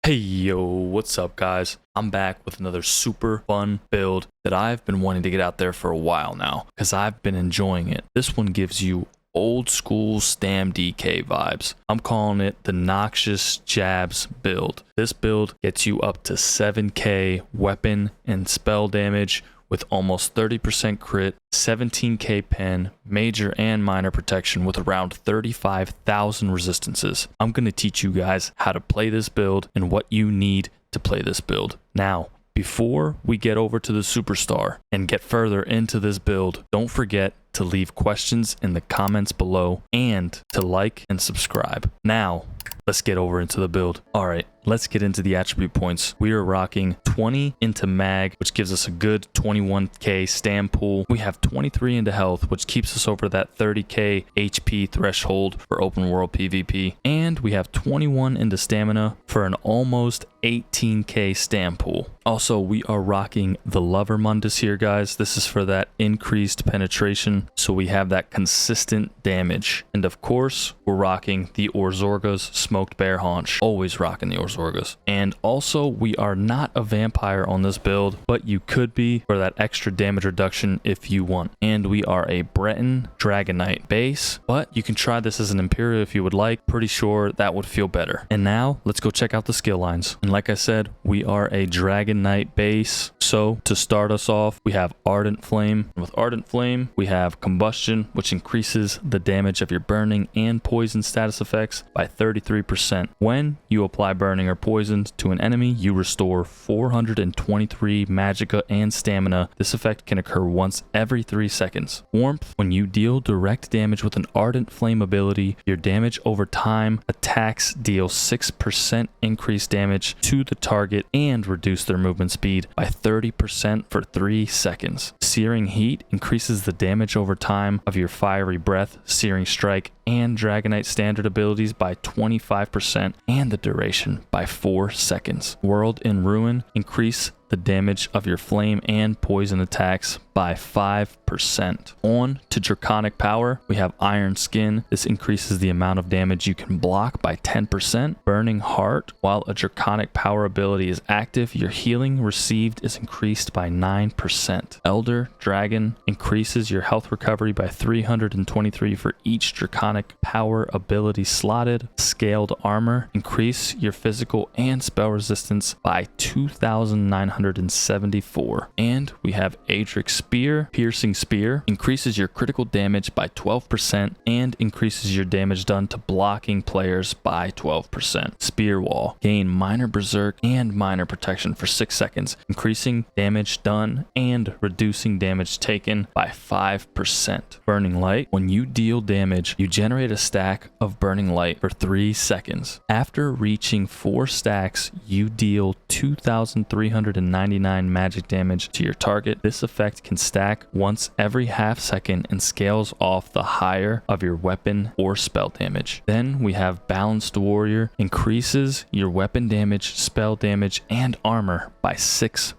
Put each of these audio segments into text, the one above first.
Hey yo, what's up guys? I'm back with another super fun build that I've been wanting to get out there for a while now because I've been enjoying it. This one gives you old school stam DK vibes. I'm calling it the Noxious Jabs build. This build gets you up to 7k weapon and spell damage with almost 30% crit, 17k pen, major and minor protection with around 35,000 resistances. I'm going to teach you guys how to play this build and what you need to play this build. Now, before we get over to the superstar and get further into this build, don't forget to leave questions in the comments below and to like and subscribe. Now, let's get over into the build. All right, let's get into the attribute points. We are rocking 20 into mag, which gives us a good 21k stam pool. We have 23 into health, which keeps us over that 30k HP threshold for open world PvP. And we have 21 into stamina for an almost 18k stam pool. Also, we are rocking the lover mundus here, guys. This is for that increased penetration, so we have that consistent damage. And of course, we're rocking the Orzorga's smoked bear haunch. Always rocking the Orzorga's. And also, we are not a vampire on this build, but you could be for that extra damage reduction if you want. And we are a Breton Dragon Knight base, but you can try this as an Imperial if you would like. Pretty sure that would feel better. And now, let's go check out the skill lines. And like I said, we are a Dragon Knight base. So to start us off, we have Ardent Flame. And with Ardent Flame, we have Combustion, which increases the damage of your burning and poison status effects by 33%. When you apply burning or poison to an enemy, you restore 423 magicka and stamina. This effect can occur once every 3 seconds. Warmth, when you deal direct damage with an Ardent Flame ability, your damage over time attacks deal 6% increased damage to the target and reduce their movement speed by 30% for 3 seconds. Searing Heat increases the damage over time of your Fiery Breath, Searing Strike, and Dragonite standard abilities by 25% and the duration by 4 seconds. World in Ruin increase the damage of your flame and poison attacks by 5%. On to Draconic Power, we have Iron Skin. This increases the amount of damage you can block by 10%. Burning Heart, while a Draconic Power ability is active, your healing received is increased by 9%. Elder Dragon increases your health recovery by 323 for each Draconic Power ability slotted. Scaled Armor, increase your physical and spell resistance by 2,974. And we have Adric Spear. Piercing Spear increases your critical damage by 12% and increases your damage done to blocking players by 12%. Spear Wall, gain minor berserk and minor protection for 6 seconds, increasing damage done and reducing damage taken by 5%. Burning Light, when you deal damage, you generate a stack of Burning Light for 3 seconds. After reaching 4 stacks, you deal 2,399 magic damage to your target. This effect can stack once every half second and scales off the higher of your weapon or spell damage. Then we have Balanced Warrior, increases your weapon damage, spell damage, and armor by 6%.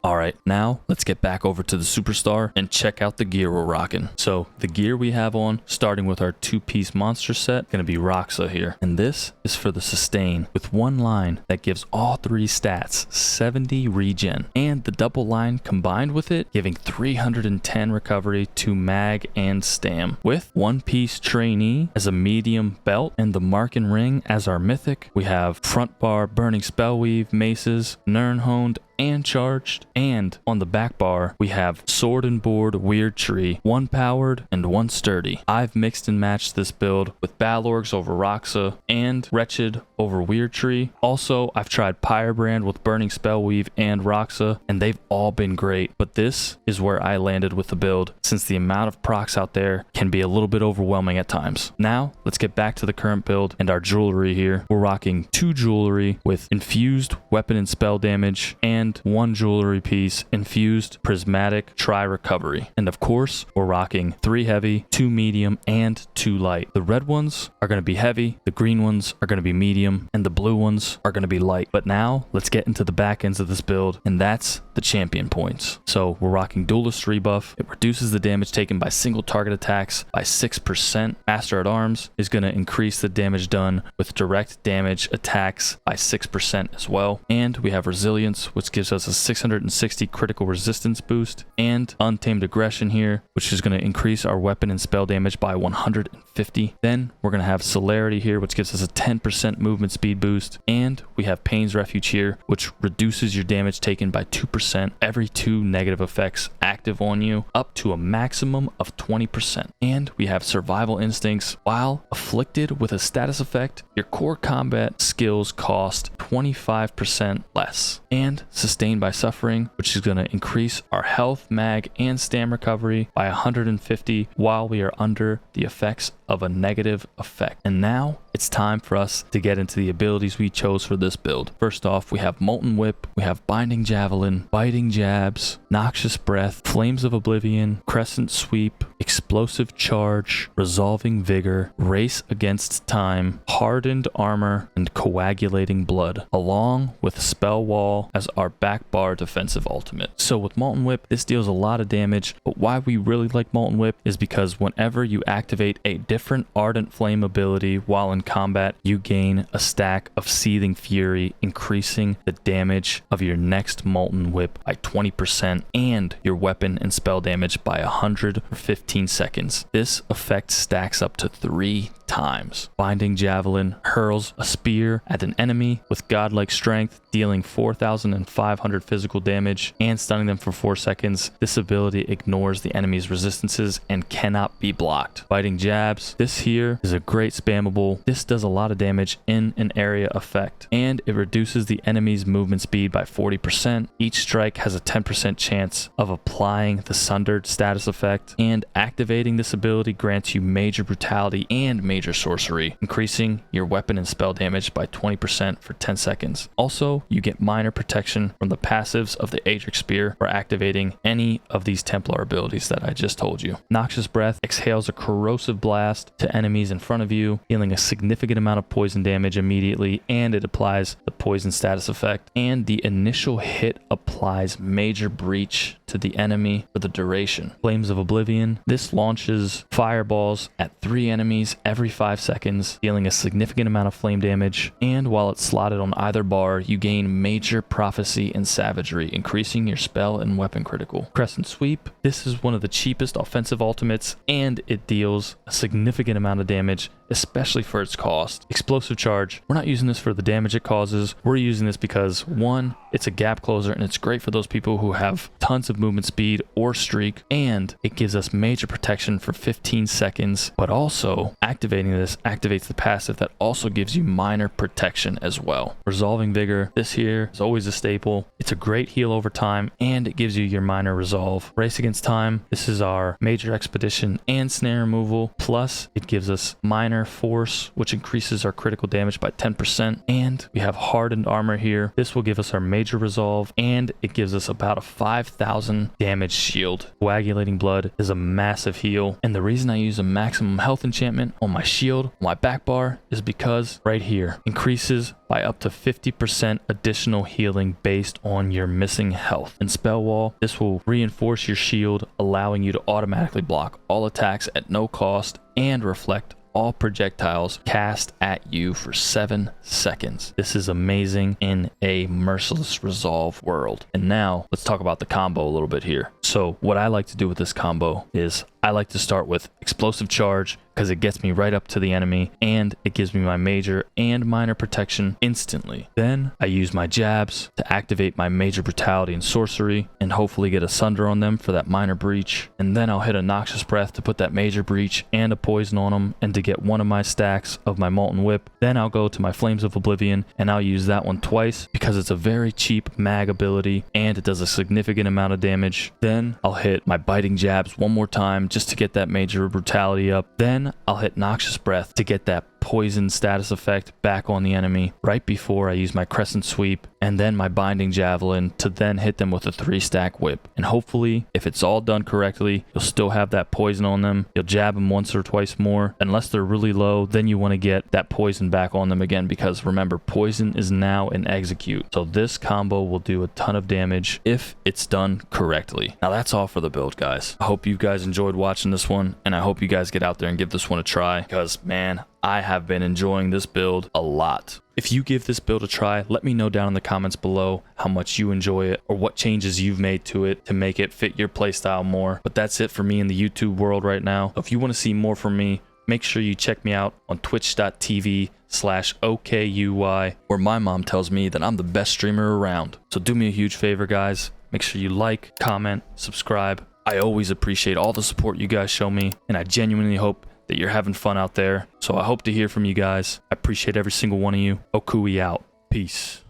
All right, now let's get back over to the superstar and check out the gear we're rocking. So the gear we have on, starting with our 2-piece monster set, gonna be Roxa here. And this is for the sustain with one line that gives all 3 stats 70 regen, and the double line combined with it giving 310 recovery to mag and stam. With 1-piece trainee as a medium belt and the Markin ring as our mythic, we have front bar burning spellweave, maces, Nirnhoned, and charged, and on the back bar we have sword and board weird tree, 1 powered and 1 sturdy. I've mixed and matched this build with Balorgs over Roxa and Wretched over weird tree. Also, I've tried Pyrebrand with burning spellweave and Roxa, and they've all been great, but this is where I landed with the build since the amount of procs out there can be a little bit overwhelming at times. Now let's get back to the current build and our jewelry here. We're rocking 2 jewelry with infused weapon and spell damage and 1 jewelry piece, infused, prismatic, try recovery. And of course, we're rocking 3 heavy, 2 medium, and 2 light. The red ones are going to be heavy, the green ones are going to be medium, and the blue ones are going to be light. But now let's get into the back ends of this build, and that's the champion points. So we're rocking Duelist rebuff. It reduces the damage taken by single target attacks by 6%. Master at Arms is going to increase the damage done with direct damage attacks by 6% as well. And we have Resilience, which gives us a 660 critical resistance boost, and Untamed Aggression here, which is going to increase our weapon and spell damage by 150. Then we're going to have Celerity here, which gives us a 10% movement speed boost, and we have Pain's Refuge here, which reduces your damage taken by 2% every 2 negative effects active on you, up to a maximum of 20%. And we have Survival Instincts. While afflicted with a status effect, your core combat skills cost 25% less. And Sustained by Suffering, which is going to increase our health, mag, and stam recovery by 150 while we are under the effects of a negative effect. And now it's time for us to get into the abilities we chose for this build. First off, we have Molten Whip, we have Binding Javelin, Biting Jabs, Noxious Breath, Flames of Oblivion, Crescent Sweep, Explosive Charge, Resolving Vigor, Race Against Time, Hardened Armor, and Coagulating Blood, along with Spell Wall as our back bar defensive ultimate. So with Molten Whip, this deals a lot of damage, but why we really like Molten Whip is because whenever you activate a different Ardent Flame ability while in combat, you gain a stack of Seething Fury, increasing the damage of your next Molten Whip by 20% and your weapon and spell damage by 100 for 15 seconds. This effect stacks up to 3 times. Binding Javelin hurls a spear at an enemy with godlike strength, dealing 4,500 physical damage and stunning them for 4 seconds. This ability ignores the enemy's resistances and cannot be blocked. Biting Jabs. This here is a great spammable. This does a lot of damage in an area effect, and it reduces the enemy's movement speed by 40%. Each strike has a 10% chance of applying the Sundered status effect, and activating this ability grants you Major Brutality and Major Sorcery, increasing your weapon and spell damage by 20% for 10 seconds. Also, you get minor protection from the passives of the Aedric Spear for activating any of these Templar abilities that I just told you. Noxious Breath exhales a corrosive blast to enemies in front of you, dealing a significant amount of poison damage immediately, and it applies the poison status effect, and the initial hit applies Major Breach to the enemy for the duration. Flames of Oblivion. This launches fireballs at 3 enemies every 5 seconds, dealing a significant amount of flame damage, and while it's slotted on either bar, you gain Major Prophecy and Savagery, increasing your spell and weapon critical. Crescent Sweep. This is one of the cheapest offensive ultimates, and it deals a significant amount of damage, especially for its cost. Explosive Charge. We're not using this for the damage it causes. We're using this because, one, it's a gap closer, and it's great for those people who have tons of movement speed or streak, and it gives us major protection for 15 seconds, but also activating this activates the passive that also gives you minor protection as well. Resolving Vigor. This here is always a staple. It's a great heal over time, and it gives you your minor resolve. Race Against Time. This is our Major Expedition and Snare removal, plus it gives us minor force, which increases our critical damage by 10%, and we have Hardened Armor here. This will give us our Major Resolve, and it gives us about a 5,000 damage shield. Coagulating Blood is a massive heal, and the reason I use a maximum health enchantment on my shield, my back bar, is because right here increases by up to 50% additional healing based on your missing health. And Spell Wall, this will reinforce your shield, allowing you to automatically block all attacks at no cost and reflect all projectiles cast at you for 7 seconds. This is amazing in a merciless resolve world. And now let's talk about the combo a little bit here. So what I like to do with this combo is I like to start with Explosive Charge because it gets me right up to the enemy and it gives me my major and minor protection instantly. Then I use my jabs to activate my Major Brutality and Sorcery and hopefully get a Sunder on them for that minor breach. And then I'll hit a Noxious Breath to put that major breach and a poison on them and to get one of my stacks of my Molten Whip. Then I'll go to my Flames of Oblivion and I'll use that one twice because it's a very cheap mag ability and it does a significant amount of damage. Then I'll hit my Biting Jabs one more time just to get that Major Brutality up. Then I'll hit Noxious Breath to get that poison status effect back on the enemy right before I use my crescent sweep and then my binding javelin to then hit them with a 3-stack whip. And hopefully, if it's all done correctly, you'll still have that poison on them. You'll jab them once or twice more. Unless they're really low, then you want to get that poison back on them again, because remember, poison is now an execute. So this combo will do a ton of damage if it's done correctly. Now that's all for the build, guys. I hope you guys enjoyed watching this one, and I hope you guys get out there and give this one a try, because man, I have been enjoying this build a lot. If you give this build a try, let me know down in the comments below how much you enjoy it or what changes you've made to it to make it fit your playstyle more. But that's it for me in the YouTube world right now. If you want to see more from me, make sure you check me out on twitch.tv/OKUY, where my mom tells me that I'm the best streamer around. So do me a huge favor, guys. Make sure you like, comment, subscribe. I always appreciate all the support you guys show me, and I genuinely hope that you're having fun out there. So I hope to hear from you guys. I appreciate every single one of you. Okui out. Peace.